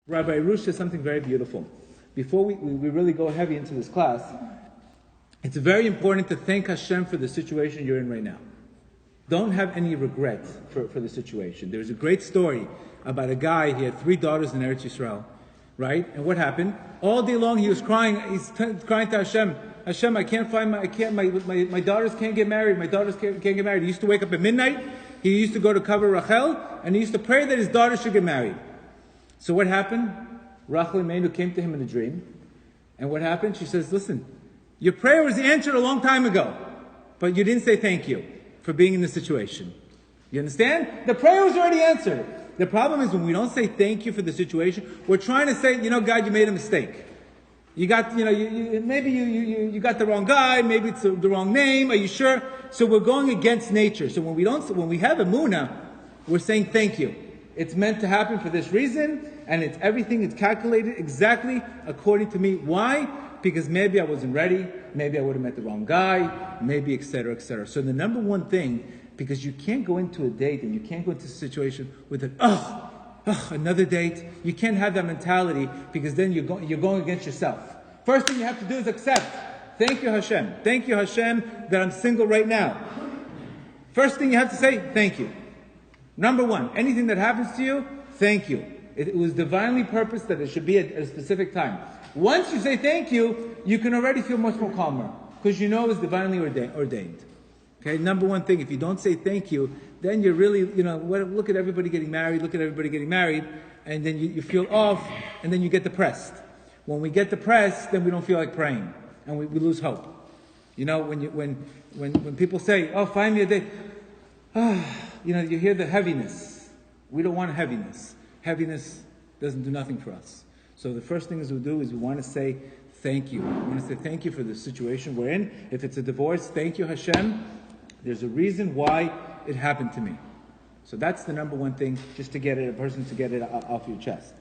Rabbi Rush says something very beautiful. Before we really go heavy into this class, it's very important to thank Hashem for the situation you're in right now. Don't have any regret for the situation. There's a great story about a guy, he had 3 daughters in Eretz Yisrael, right? And what happened? All day long he was crying, crying to Hashem, Hashem, my daughters can't get married, my daughters can't get married. He used to wake up at midnight, he used to go to cover Rachel, and he used to pray that his daughters should get married. So what happened? Rachel Imenu came to him in a dream. And what happened? She says, listen, your prayer was answered a long time ago, but you didn't say thank you for being in this situation. You understand? The prayer was already answered. The problem is when we don't say thank you for the situation, we're trying to say, God, you made a mistake. You got, maybe you got the wrong guy, maybe it's the wrong name, are you sure? So we're going against nature. So when we have emunah, we're saying thank you. It's meant to happen for this reason, and everything is calculated exactly according to me. Why? Because maybe I wasn't ready, maybe I would have met the wrong guy, maybe etc., etc. So the number one thing, because you can't go into a date and you can't go into a situation with another date. You can't have that mentality because then you're going against yourself. First thing you have to do is accept. Thank you, Hashem. Thank you, Hashem, that I'm single right now. First thing you have to say, thank you. Number one, anything that happens to you, thank you. It was divinely purposed that it should be at a specific time. Once you say thank you, you can already feel much more calmer because you know it's divinely ordained. Okay, number one thing, if you don't say thank you, then you're really, look at everybody getting married, and then you feel off, and then you get depressed. When we get depressed, then we don't feel like praying, and we lose hope. When people say, find me a date, you hear the heaviness. We don't want heaviness. Heaviness doesn't do nothing for us. So the first thing we do is we want to say thank you. We want to say thank you for the situation we're in. If it's a divorce, thank you, Hashem. There's a reason why it happened to me. So that's the number one thing, just to get a person to get it off your chest.